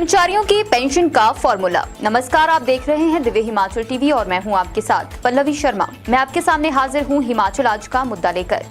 कर्मचारियों की पेंशन का फॉर्मूला। नमस्कार, आप देख रहे हैं दिव्य हिमाचल टीवी और मैं हूं आपके साथ पल्लवी शर्मा। मैं आपके सामने हाजिर हूं हिमाचल आज का मुद्दा लेकर।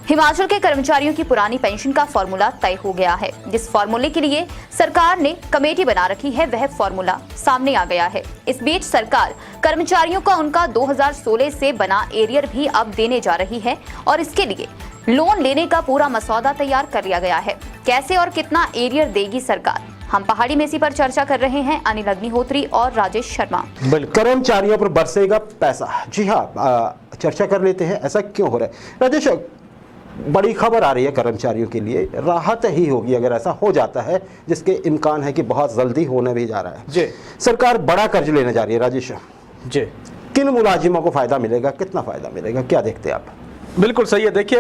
हिमाचल के कर्मचारियों की पुरानी पेंशन का फॉर्मूला तय हो गया है। जिस फॉर्मूले के लिए सरकार ने कमेटी बना रखी है वह फॉर्मूला सामने आ गया है। इस बीच सरकार कर्मचारियों को उनका 2016 से बना एरियर भी अब देने जा रही है और इसके लिए लोन लेने का पूरा मसौदा तैयार कर लिया गया है। कैसे और कितना एरियर देगी सरकार, हम पहाड़ी मेसी पर चर्चा कर रहे हैं अनिल अग्निहोत्री और राजेश शर्मा। कर्मचारियों पर बरसेगा पैसा, जी हाँ, चर्चा कर लेते हैं ऐसा क्यों हो रहा है। राजेश, बड़ी खबर आ रही है कर्मचारियों के लिए, राहत ही होगी अगर ऐसा हो जाता है, जिसके इम्कान है कि बहुत जल्दी होने भी जा रहा है। जी, सरकार बड़ा कर्ज लेने जा रही है। राजेश जी, किन मुलाजिमों को फायदा मिलेगा, कितना फायदा मिलेगा, क्या देखते हैं आप? बिल्कुल सही है। देखिए,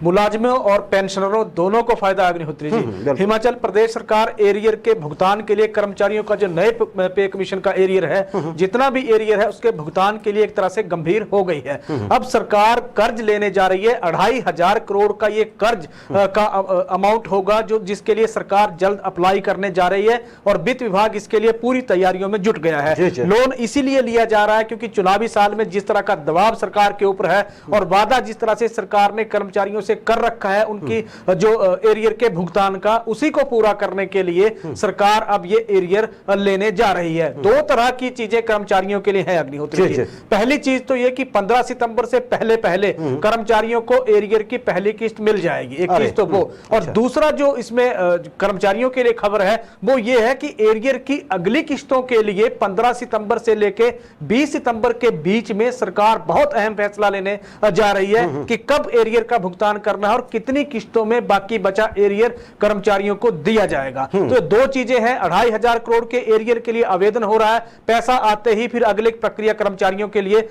मुलाजिमों और पेंशनरों दोनों को फायदा। अग्निहोत्री जी, हिमाचल प्रदेश सरकार एरियर के भुगतान के लिए कर्मचारियों का जो नए पे कमीशन का एरियर है, जितना भी एरियर है उसके भुगतान के लिए एक तरह से गंभीर हो गई है। अब सरकार कर्ज लेने जा रही है। 2500 करोड़ का ये कर्ज का अमाउंट होगा जो जिसके लिए सरकार जल्द अप्लाई करने जा रही है और वित्त विभाग इसके लिए पूरी तैयारियों में जुट गया है। लोन इसीलिए लिया जा रहा है क्योंकि चुनावी साल में जिस तरह का दबाव सरकार के ऊपर है और वादा जिस तरह से सरकार ने कर्मचारियों से कर रखा है उनकी जो एरियर के भुगतान का, उसी को पूरा करने के लिए सरकार अब ये एरियर लेने जा रही है। दो तरह की चीजें कर्मचारियों के लिए है अग्निहोत्री जी। पहली चीज तो ये कि 15 सितंबर से पहले पहले कर्मचारियों को एरियर की पहली किस्त मिल जाएगी, एक किस्त तो वो। और दूसरा जो इसमें कर्मचारियों के लिए खबर है वो ये है कि एरियर की अगली किस्तों के लिए 15 सितंबर से लेके 20 सितंबर के बीच में सरकार बहुत अहम फैसला लेने जा रही है कि कब एरियर का भुगतान करना है और कितनी किस्तों में बाकी बचा एरियर कर्मचारियों को दिया जाएगा। तो दो चीजें हैं। 2500 करोड़ के एरियर के लिए आवेदन हो रहा है, पैसा आते ही फिर अगली प्रक्रिया कर्मचारियों के लिए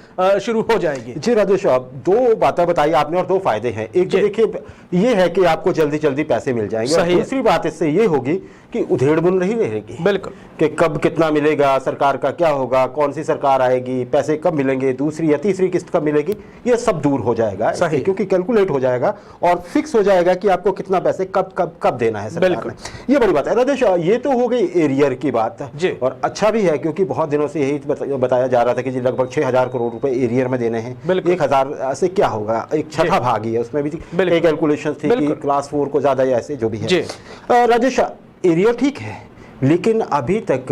शुरू हो जाएगी। जी राजेश, आप दो बातें बताई आपने और दो फायदे हैं। एक तो देखिए ये है कि आपको जल्दी जल्दी पैसे मिल जाएंगे और दूसरी बात इससे ये होगी कि उधेड़ बुन रही रहेगी। बिल्कुल, कि कब कितना मिलेगा, सरकार का क्या होगा, कौन सी सरकार आएगी, पैसे कब मिलेंगे, दूसरी या तीसरी किस्त कब मिलेगी, ये सब दूर हो जाएगा। सही, क्योंकि कैलकुलेट हो जाएगा और फिक्स हो जाएगा कि आपको कितना पैसे कब कब कब देना है सरकार ने। ये बड़ी बात है। राजेश, ये तो हो गई एरियर की बात और अच्छा भी है क्योंकि बहुत दिनों से यही बताया जा रहा था कि जी लगभग 6000 करोड़ रुपए एरियर में देने हैं। 1000 से क्या होगा, एक छठा भाग ही है, उसमें भी कैलकुलेशन थी कि क्लास 4 को ज्यादा या ऐसे जो भी है। राजेश, एरियर ठीक है लेकिन अभी तक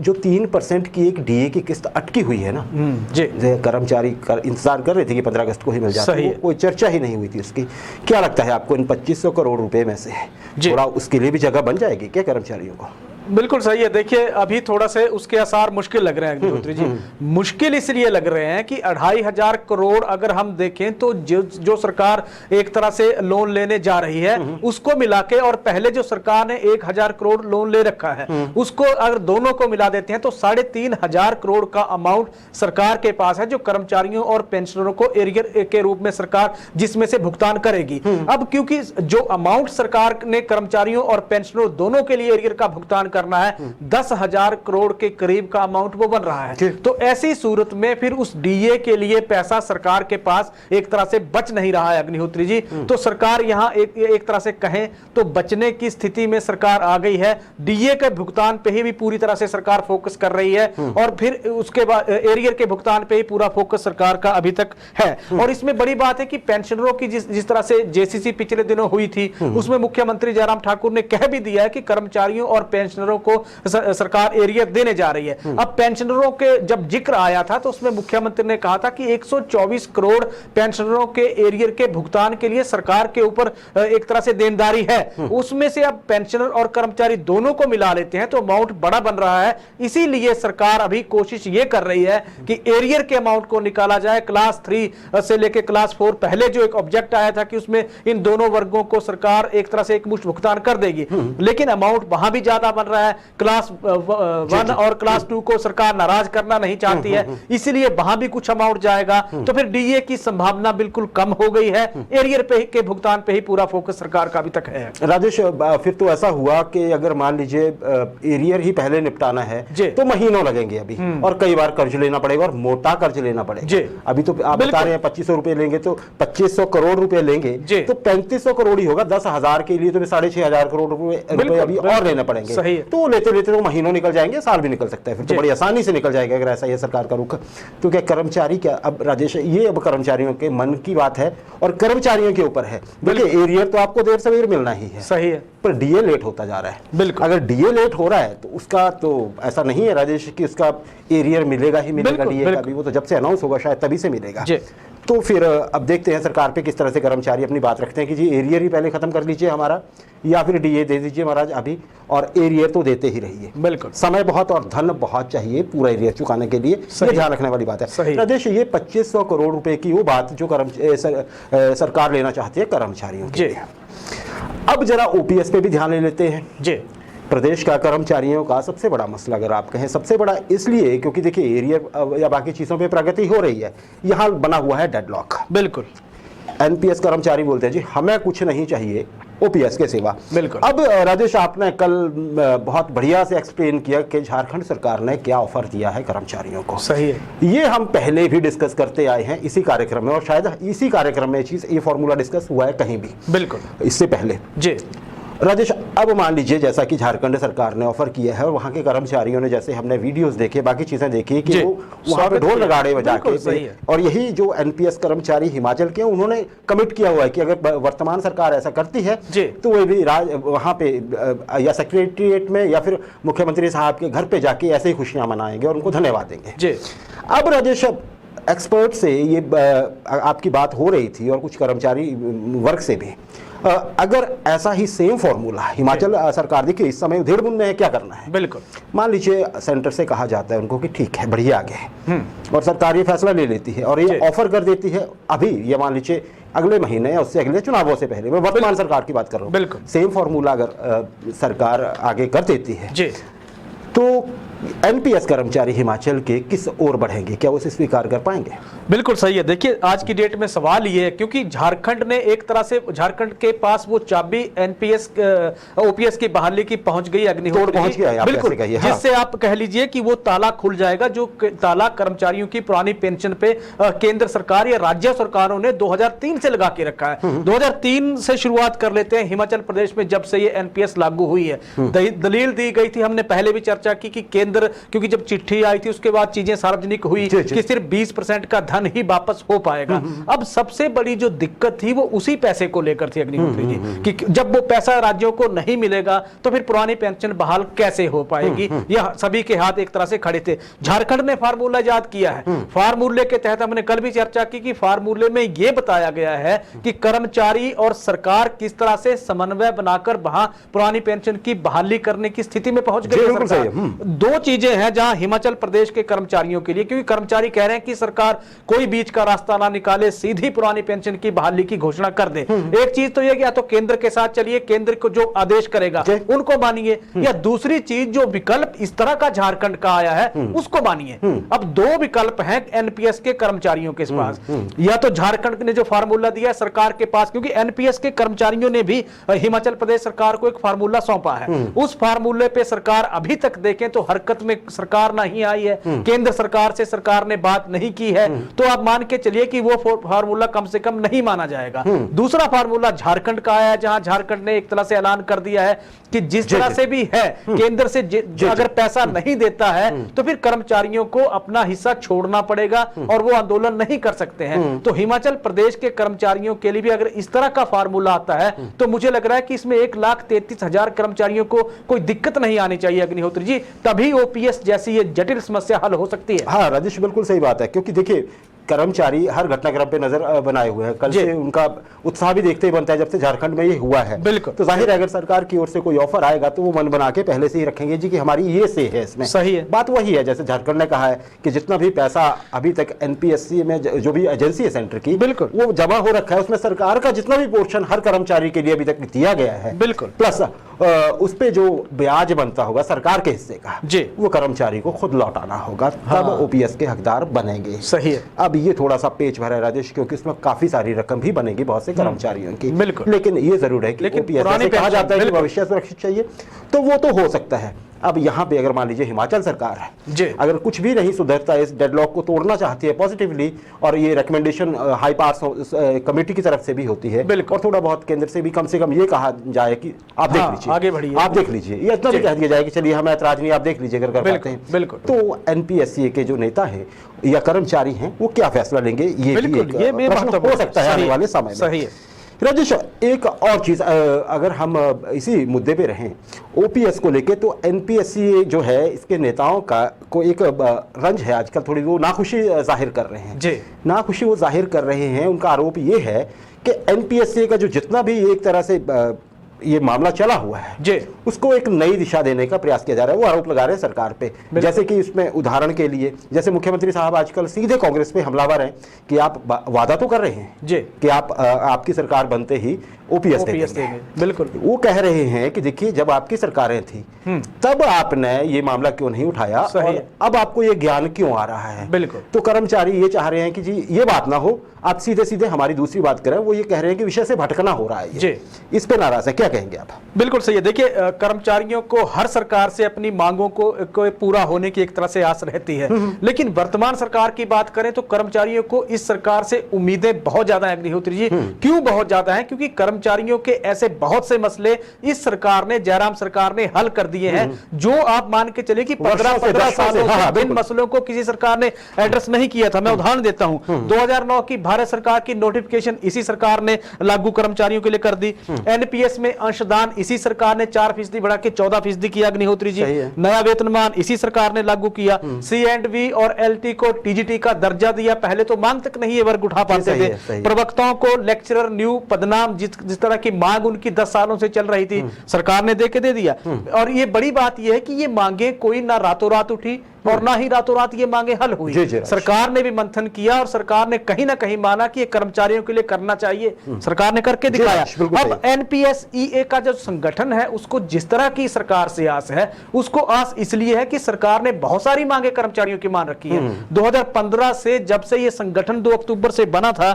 जो 3% की एक डीए की किस्त अटकी हुई है ना, जी, कर्मचारी इंतजार कर रहे थे कि 15 अगस्त को ही मिल जाए, कोई चर्चा ही नहीं हुई थी उसकी। क्या लगता है आपको इन 2500 करोड़ रुपए में से थोड़ा उसके लिए भी जगह बन जाएगी क्या कर्मचारियों को? बिल्कुल सही है। देखिए, अभी थोड़ा से उसके आसार मुश्किल लग रहे हैं अग्निहोत्री जी। मुश्किल इसलिए लग रहे हैं कि 2500 करोड़ अगर हम देखें तो जो सरकार एक तरह से लोन लेने जा रही है उसको मिला के और पहले जो सरकार ने 1000 करोड़ लोन ले रखा है उसको अगर दोनों को मिला देते हैं तो 3500 करोड़ का अमाउंट सरकार के पास है जो कर्मचारियों और पेंशनरों को एरियर के रूप में सरकार जिसमें से भुगतान करेगी। अब क्योंकि जो अमाउंट सरकार ने कर्मचारियों और पेंशनरों दोनों के लिए एरियर का भुगतान करना है 10,000 करोड़ के करीब का अमाउंट वो बन रहा है। तो ऐसी सूरत में फिर उस डीए के लिए पैसा सरकार के पास एक तरह से बच नहीं रहा है अग्निहोत्री जी। तो सरकार यहां एक तरह से कहें तो बचने की स्थिति में सरकार आ गई है। डीए के भुगतान पे ही भी पूरी तरह से सरकार फोकस कर रही है और फिर उसके बाद एरियर के भुगतान पे ही पूरा फोकस सरकार का अभी तक है। और इसमें बड़ी बात है कि पेंशनरों की जिस तरह से जेसीसी पिछले दिनों हुई थी उसमें मुख्यमंत्री जयराम ठाकुर ने कह भी दिया है कि कर्मचारियों और पेंशनरों को सरकार एरियर देने जा रही है। अब पेंशनरों के जब जिक्र आया था तो उसमें मुख्यमंत्री ने कहा था कि 124 करोड़ पेंशनरों के एरियर के भुगतान के लिए सरकार के ऊपर एक तरह से देनदारी है। उसमें से अब पेंशनर और कर्मचारी दोनों को मिला लेते हैं तो अमाउंट बड़ा बन रहा है। इसीलिए सरकार अभी कोशिश ये कर रही है कि एरियर के अमाउंट को निकाला जाए। क्लास 3 से लेकर क्लास 4 पहले जो एक ऑब्जेक्ट आया था कि उसमें इन दोनों वर्गों को सरकार एक तरह से एक मुश्त भुगतान कर देगी, लेकिन अमाउंट वहां भी ज्यादा बन रहा है। क्लास 1 और क्लास 2 को सरकार नाराज करना नहीं चाहती है, इसलिए वहां भी कुछ अमाउंट जाएगा। तो फिर डीए की संभावना बिल्कुल कम हो गई है। एरियर पे के भुगतान पे ही पूरा फोकस सरकार का अभी तक है। राजेश, फिर तो ऐसा हुआ कि अगर मान लीजिए एरियर ही पहले निपटाना है तो महीनों लगेंगे अभी और कई बार कर्ज लेना पड़ेगा और मोटा कर्ज लेना पड़ेगा। अभी तो आप बता रहे हैं 2500 रुपए लेंगे तो 2500 करोड़ रुपए लेंगे तो 3500 करोड़ ही होगा। 10,000 के लिए तो 6500 करोड़ रुपए अभी और लेने पड़ेंगे। तो लेते लेते तो महीनों निकल जाएंगे, साल भी निकल सकता है, फिर तो बड़ी आसानी से निकल जाएगा अगर ऐसा ये सरकार का रुख। तो क्या कर्मचारी, क्या अब राजेश, ये अब कर्मचारियों के मन की बात है और कर्मचारियों के ऊपर है। देखिए एरियर तो आपको देर सवेर मिलना ही है, सही है, पर डीए लेट होता जा रहा है। बिल्कुल। अगर डीए लेट हो रहा है तो उसका तो ऐसा नहीं है राजेश कि उसका एरियर मिलेगा ही मिलेगा डीए का भी, वो तो जब से अनाउंस होगा शायद तभी से मिलेगा। तो फिर अब देखते हैं सरकार पे किस तरह से कर्मचारी अपनी बात रखते हैं कि जी एरियर ही पहले खत्म कर लीजिए हमारा, या फिर डीए दे दीजिए महाराज अभी, और एरियर तो देते ही रहिए। बिल्कुल, समय बहुत और धन बहुत चाहिए पूरा एरियर चुकाने के लिए, ये ध्यान रखने वाली बात है। राजेश, ये 2500 करोड़ रुपए की वो बात जो सरकार लेना चाहती है कर्मचारियों के लिए। अब जरा ओपीएस पे भी ध्यान ले लेते हैं जी। प्रदेश का कर्मचारियों का सबसे बड़ा मसला, अगर आप कहें सबसे बड़ा, इसलिए क्योंकि देखिए एरियर या बाकी चीज़ों पे प्रगति हो रही है, यहाँ बना हुआ है डेडलॉक। बिल्कुल, एनपीएस कर्मचारी बोलते हैं जी हमें कुछ नहीं चाहिए ओपीएस के सिवा। बिल्कुल। अब राजेश, आपने कल बहुत बढ़िया से एक्सप्लेन किया कि झारखंड सरकार ने क्या ऑफर दिया है कर्मचारियों को। सही है, ये हम पहले भी डिस्कस करते आए हैं इसी कार्यक्रम में, और शायद इसी कार्यक्रम में ये फॉर्मूला डिस्कस हुआ है कहीं भी। बिल्कुल, इससे पहले जी राजेश, अब मान लीजिए जैसा कि झारखंड सरकार ने ऑफर किया है और वहाँ के कर्मचारियों ने, जैसे हमने वीडियोस देखे, बाकी चीजें देखी कि वो वहाँ पे ढोल नगाड़े बजा के, और यही जो एनपीएस कर्मचारी हिमाचल के, उन्होंने कमिट किया हुआ है कि अगर वर्तमान सरकार ऐसा करती है तो वो भी वहाँ पे या सेक्रेटरिएट में या फिर मुख्यमंत्री साहब के घर पे जाके ऐसे ही खुशियां मनाएंगे और उनको धन्यवाद देंगे। अब राजेश, एक्सपर्ट से ये आपकी बात हो रही थी और कुछ कर्मचारी वर्ग से भी, अगर ऐसा ही सेम फॉर्मूला हिमाचल सरकार, देखिए इस समय उधेड़ बुन में क्या करना है। बिल्कुल, मान लीजिए सेंटर से कहा जाता है उनको कि ठीक है बढ़िया आगे है, और सरकार ये फैसला ले लेती है और ये ऑफर कर देती है अभी, ये मान लीजिए अगले महीने या उससे अगले चुनावों से पहले, मैं वर्तमान सरकार की बात कर रहा हूँ। बिल्कुल, सेम फॉर्मूला अगर सरकार आगे कर देती है तो एनपीएस कर्मचारी हिमाचल के किस ओर बढ़ेंगे, क्या वो इसे स्वीकार कर पाएंगे? बिल्कुल सही है। देखिए आज की डेट में सवाल ये है, क्योंकि झारखंड ने एक तरह से, झारखंड के पास वो चाबी एनपीएस ओपीएस की बहाली की पहुंच गई, अग्निहोत्र पहुंच गया है, बिल्कुल, जिससे आप कह लीजिए कि वो ताला खुल जाएगा, जो ताला कर्मचारियों की पुरानी पेंशन पे केंद्र सरकार या राज्य सरकारों ने 2003 से लगा के रखा है। 2003 से शुरुआत कर लेते हैं। हिमाचल प्रदेश में जब से ये एनपीएस लागू हुई है, दलील दी गई थी, हमने पहले भी चर्चा की कि केंद्र, क्योंकि जब चिट्ठी आई थी उसके बाद चीजें सार्वजनिक हुई कि सिर्फ 20% का धन ही वापस हो पाएगा। अब सबसे बड़ी जो दिक्कत थी वो उसी पैसे को लेकर थी अग्निहोत्री जी, कि जब वो पैसा राज्यों को नहीं मिलेगा तो फिर पुरानी पेंशन बहाल कैसे हो पाएगी। यह सभी के हाथ एक तरह से खड़े थे। झारखंड ने फार्मूला इजाद किया है। फार्मूले के तहत हमने कल भी चर्चा की कि फार्मूले में यह बताया गया है कि कर्मचारी और सरकार किस तरह से समन्वय बनाकर वहां पुरानी पेंशन की बहाली करने की स्थिति में पहुंच गई। दो चीजें हैं जहां हिमाचल प्रदेश के कर्मचारियों के लिए, क्योंकि कर्मचारी कह रहे हैं कि सरकार कोई बीच का रास्ता ना निकाले, सीधी पुरानी पेंशन की बहाली की घोषणा कर दे। एक चीज तो यह कि या तो केंद्र के साथ चलिए, केंद्र को जो आदेश करेगा उनको मानिए, या दूसरी चीज जो विकल्प इस तरह का झारखंड का आया है उसको मानिए। अब दो विकल्प हैं एनपीएस के कर्मचारियों के पास, या तो झारखंड ने जो फार्मूला दिया है सरकार के पास, क्योंकि एनपीएस के कर्मचारियों ने भी हिमाचल प्रदेश सरकार को एक फार्मूला सौंपा है। उस फार्मूले पे सरकार अभी तक देखें तो हरकत में सरकार नहीं आई है, केंद्र सरकार से सरकार ने बात नहीं की है, तो आप मान के चलिए कि वो फार्मूला कम से कम नहीं माना जाएगा। दूसरा फार्मूला झारखंड का आया है, जहां झारखंड ने एक तरह से ऐलान कर दिया है कि जिस तरह से भी है केंद्र से अगर पैसा नहीं देता है तो फिर कर्मचारियों को अपना हिस्सा छोड़ना पड़ेगा और वो आंदोलन नहीं कर सकते हैं। तो हिमाचल प्रदेश के कर्मचारियों के लिए भी अगर इस तरह का फार्मूला आता है तो मुझे लग रहा है कि इसमें 1,33,000 कर्मचारियों को कोई दिक्कत नहीं आनी चाहिए अग्निहोत्री जी, तभी ओपीएस जैसी ये जटिल समस्या हल हो सकती है। हाँ राजेश, बिल्कुल सही बात है, क्योंकि देखिए कर्मचारी हर घटनाक्रम पे नजर बनाए हुए हैं। कल से उनका उत्साह भी देखते ही बनता है जब से झारखंड में ये हुआ है। बिल्कुल, तो जाहिर है अगर सरकार की ओर से कोई ऑफर आएगा तो वो मन बना के पहले से ही रखेंगे जी कि हमारी ये से है इसमें। सही है, बात वही है जैसे झारखंड ने कहा है कि जितना भी पैसा अभी तक एनपीएससी में जो भी एजेंसी है सेंटर की, बिल्कुल वो जमा हो रखा है, उसमें सरकार का जितना भी पोर्शन हर कर्मचारी के लिए अभी तक दिया गया है, बिल्कुल प्लस उस पे जो ब्याज बनता होगा सरकार के हिस्से का जी, वो कर्मचारी को खुद लौटाना होगा, तब ओपीएस के हकदार बनेंगे। सही है। अब ये थोड़ा सा पेच भरा है राजेश, क्योंकि इसमें काफी सारी रकम भी बनेगी बहुत से कर्मचारियों की, बिल्कुल, लेकिन ये जरूर है कि ओपीएस कहा जाता है कि भविष्य सुरक्षित चाहिए, तो वो तो हो सकता है। अब यहाँ पे अगर मान लीजिए हिमाचल सरकार है जी, अगर कुछ भी नहीं सुधरता, इस डेडलॉक को तोड़ना चाहती है पॉजिटिवली, और ये रिकमेंडेशन हाई पावर्स कमेटी की तरफ से भी होती है, और थोड़ा बहुत केंद्र से भी कम ये कहा जाए कि आप देख लीजिए, आगे बढ़िए, आप देख लीजिए, ये इतना भी कह दिया जाए कि चलिए हमें ऐतराज नहीं, आप देख लीजिए अगर कर पाते हैं। बिल्कुल। तो एनपीएससी के जो नेता हैं या कर्मचारी हैं वो क्या फैसला लेंगे, ये भी एक प्रश्न हो सकता है आने वाले समय में। सही है राजेश, एक और चीज अगर हम इसी मुद्दे पे रहें ओपीएस को लेके, तो एनपीएससी जो है इसके नेताओं का को एक रंज है आजकल, थोड़ी वो नाखुशी जाहिर कर रहे हैं जी, नाखुशी वो जाहिर कर रहे हैं। उनका आरोप ये है कि एनपीएससी का जो जितना भी एक तरह से ये मामला चला हुआ है जी, उसको एक नई दिशा देने का प्रयास किया जा रहा है, वो आरोप लगा रहे हैं सरकार पे। जैसे कि इसमें उदाहरण के लिए, जैसे मुख्यमंत्री साहब आजकल सीधे कांग्रेस पे हमलावर हैं कि आप वादा तो कर रहे हैं जी कि आप आपकी सरकार बनते ही ओपीएस देंगे। बिल्कुल, वो कह रहे हैं कि देखिए जब आपकी सरकारें थी तब आपने ये मामला क्यों नहीं उठाया, और अब आपको ये ज्ञान क्यों आ रहा है। बिल्कुल, तो कर्मचारी ये चाह रहे हैं कि जी ये बात ना हो, आप सीधे सीधे हमारी दूसरी बात करें। वो ये कह रहे हैं कि विषय से भटकना हो रहा है ये। इस पे नाराज है, क्या कहेंगे आप? बिल्कुल सही है। देखिए कर्मचारियों को हर सरकार से अपनी मांगों को पूरा होने की एक तरह से आस रहती है, लेकिन वर्तमान सरकार की बात करें तो कर्मचारियों को इस सरकार से उम्मीदें बहुत ज्यादा है अग्निहोत्री जी। क्यों बहुत ज्यादा है? क्योंकि कर्मचारियों के ऐसे बहुत से मसले इस सरकार ने, जयराम सरकार ने हल कर दिए हैं, जो आप मान के चले कि 15 सालों से इन मसलों को किसी सरकार ने एड्रेस नहीं किया था। मैं उदाहरण देता हूं, 2009 की भारत सरकार की नोटिफिकेशन इसी सरकार ने लागू कर्मचारियों के लिए कर दी। एनपीएस में अंशदान इसी सरकार ने 4% बढ़ा के 14% किया अग्निहोत्री जी। नया वेतनमान इसी सरकार ने लागू किया। C&V और LT को टीजीटी का दर्जा दिया। पहले तो मांग तक नहीं ये वर्ग उठा पाते थे। प्रवक्ताओं को लेक्चरर न्यू पदनाम जिस तरह की मांग उनकी 10 सालों से चल रही थी, सरकार ने दे दिया। और ये बड़ी बात यह है कि ये मांगे कोई ना रातों रात उठी और ना ही रातों रात ये मांगे हल हुई। सरकार ने भी मंथन किया और सरकार ने कहीं ना कहीं माना कि ये कर्मचारियों के लिए करना चाहिए, सरकार ने करके दिखाया। अब एनपीएसईए का जो संगठन है उसको जिस तरह की सरकार से आस है, उसको आस इसलिए है कि सरकार ने बहुत सारी मांगे कर्मचारियों की मान रखी है। 2015 से जब से ये संगठन 2 अक्टूबर से बना था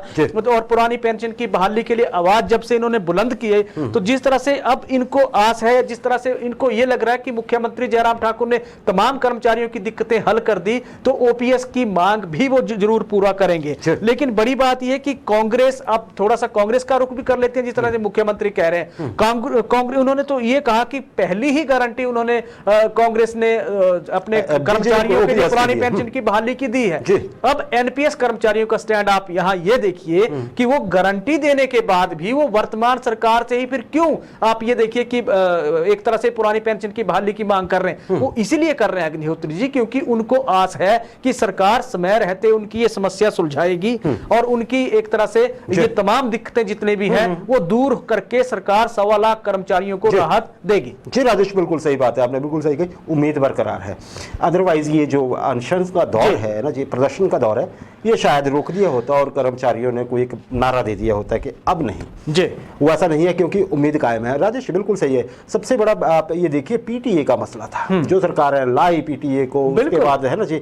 और पुरानी पेंशन की बहाली के लिए आवाज जब से इन्होंने बुलंद की है, तो जिस तरह से अब इनको आस है, जिस तरह से इनको ये लग रहा है कि मुख्यमंत्री जयराम ठाकुर ने तमाम कर्मचारियों की दिक्कतें हल कर दी, तो ओपीएस की मांग भी वो जरूर पूरा करेंगे। लेकिन बड़ी बात यह कि कांग्रेस, अब थोड़ा सा कांग्रेस का रुख भी कर लेते हैं, जिस तरह से मुख्यमंत्री कह रहे हैं। कांग्रेस उन्होंने तो ये कहा कि पहली ही गारंटी उन्होंने कांग्रेस ने अपने कर्मचारियों के लिए पुरानी पेंशन की बहाली की दी है। अब एनपीएस कर्मचारियों का स्टैंड आप यहां ये देखिए कि वो गारंटी देने के बाद भी वो वर्तमान सरकार से ही फिर क्यों, आप ये देखिए कि एक तरह से पुरानी पेंशन की बहाली की मांग कर रहे हैं। वो इसीलिए कर रहे हैं अग्निहोत्री जी क्योंकि उनको आस है कि सरकार समय रहते उनकी ये समस्या सुलझाएगी और उनकी एक तरह से ये तमाम दिक्कतें जितने भी हैं वो दूर करके सरकार 1.25 लाख कर्मचारियों को राहत देगी। जी राजेश, बिल्कुल सही बात है, आपने बिल्कुल सही कही। उम्मीद बरकरार है। अदरवाइज ये जो अनशन का दौर है ना जी, प्रदर्शन का दौर है, ये शायद रोक दिया होता और कर्मचारियों ने कोई एक नारा दे दिया होता है कि अब नहीं जी, वो ऐसा नहीं है क्योंकि उम्मीद कायम है। राजेश बिल्कुल सही है। सबसे बड़ा आप ये देखिए पीटीए का मसला था, जो सरकार है लाई पीटीए को, उसके बाद है ना जी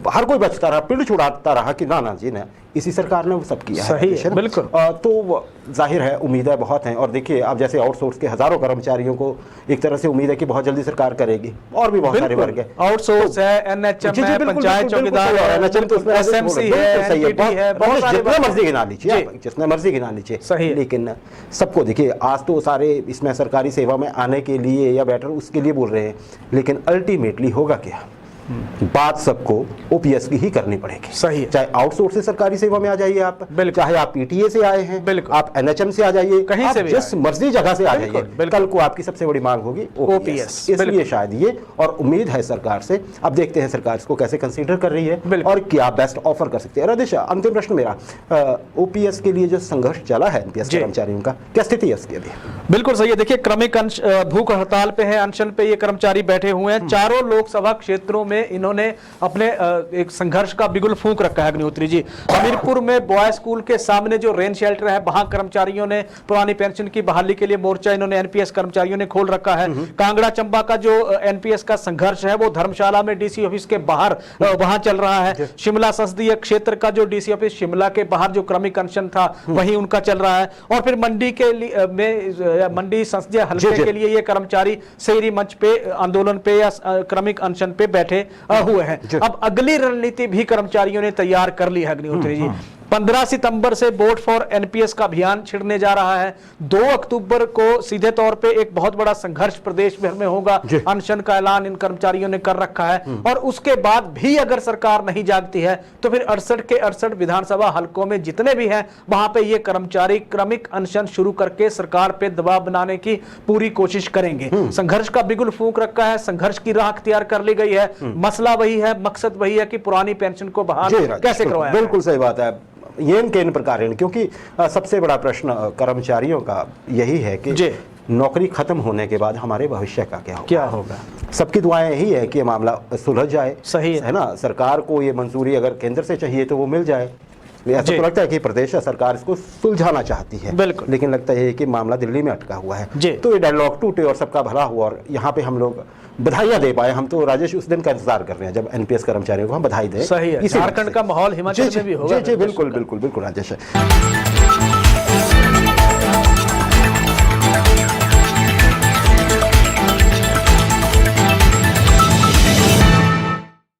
हर कोई बचता रहा, पिंड छुड़ाता रहा कि ना ना जी ना, इसी सरकार ने वो सब किया है। बिल्कुल। तो जाहिर है उम्मीदें बहुत हैं। और देखिए आप जैसे आउटसोर्स के हजारों कर्मचारियों को एक तरह से उम्मीद है कि बहुत जल्दी सरकार करेगी, और भी बहुत सारे वर्ग है। आउटसोर्स है, एनएचएम है, पंचायत चौकीदार है, एसएमसी है, बहुत सारे, जितना मर्जी गिना लीजिए, जितना मर्जी गिना लीजिए, सही। लेकिन सबको देखिए आज तो सारे इसमें सरकारी सेवा में आने के लिए या बेटर उसके लिए बोल रहे हैं, लेकिन अल्टीमेटली होगा क्या? बात सबको ओपीएस की ही करनी पड़ेगी। सही है। चाहे आउटसोर्स से सरकारी सेवा में आ जाइए आप, चाहे आप पीटीए से आए हैं, आप एनएचएम से आ जाइए, कहीं से भी जिस मर्जी जगह से आ जाइए, कल को आपकी सबसे बड़ी मांग होगी ओपीएस। इसलिए शायद ये, और उम्मीद है सरकार से। अब देखते हैं सरकार इसको कैसे कंसीडर कर रही है और क्या बेस्ट ऑफर कर सकती है। राजेश, अंतिम प्रश्न मेरा, ओपीएस के लिए जो संघर्ष चला है एनपीएस कर्मचारियों का, क्या स्थिति है उसकी अभी? बिल्कुल सही है। देखिए क्रमिक भूख हड़ताल पे है, अनशन पे ये कर्मचारी बैठे हुए हैं। चारों लोकसभा क्षेत्रों में में इन्होंने अपने एक संघर्ष का बिगुल फूंक रखा है अग्निहोत्री जी। हमीरपुर में बॉय स्कूल के सामने जो रेन शेल्टर है, वहां कर्मचारियों ने पुरानी पेंशन की बहाली के लिए मोर्चा इन्होंने एनपीएस कर्मचारियों ने खोल रखा है। कांगड़ा चंबा का जो एनपीएस का संघर्ष है वो धर्मशाला में डीसी ऑफिस के बाहर वहां चल रहा है। शिमला संसदीय क्षेत्र का जो डीसी ऑफिस शिमला के बाहर जो क्रमिक अनशन था वही उनका चल रहा है। और फिर मंडी के लिए में मंडी संसदीय हल्के के लिए ये कर्मचारी शहरी मंच पे आंदोलन पे या क्रमिक अनशन पे बैठे हुए हैं। अब अगली रणनीति भी कर्मचारियों ने तैयार कर ली है अग्निहोत्री जी। 15 सितंबर से वोट फॉर एनपीएस का अभियान छिड़ने जा रहा है। 2 अक्टूबर को सीधे तौर पे एक बहुत बड़ा संघर्ष प्रदेश भर में होगा। अनशन का ऐलान इन कर्मचारियों ने कर रखा है। और उसके बाद भी अगर सरकार नहीं जागती है तो फिर 68 के 68 विधानसभा हलकों में जितने भी हैं वहां पे ये कर्मचारी क्रमिक अनशन शुरू करके सरकार पे दबाव बनाने की पूरी कोशिश करेंगे। संघर्ष का बिगुल फूंक रखा है, संघर्ष की राह अख्तियार कर ली गई है। मसला वही है, मकसद वही है कि पुरानी पेंशन को बहाल कैसे करवाया। बिल्कुल सही बात है। येन केन प्रकार, क्योंकि सबसे बड़ा प्रश्न कर्मचारियों का यही है कि नौकरी खत्म होने के बाद हमारे भविष्य का क्या होगा। सबकी दुआएं यही है कि ये मामला सुलझ जाए। सही है ना। सरकार को ये मंजूरी अगर केंद्र से चाहिए तो वो मिल जाए। ऐसा तो लगता है कि प्रदेश सरकार इसको सुलझाना चाहती है, बिल्कुल, लेकिन लगता है कि मामला दिल्ली में अटका हुआ है। तो ये डायलॉग टूटे और सबका भला हुआ और यहाँ पे हम लोग बधाइयां दे पाए। हम तो राजेश उस दिन का इंतजार कर रहे हैं जब एनपीएस कर्मचारियों को हम बधाई दें। सही है। झारखंड का माहौल हिमाचल में भी होगा। जी बिल्कुल बिल्कुल बिल्कुल राजेश।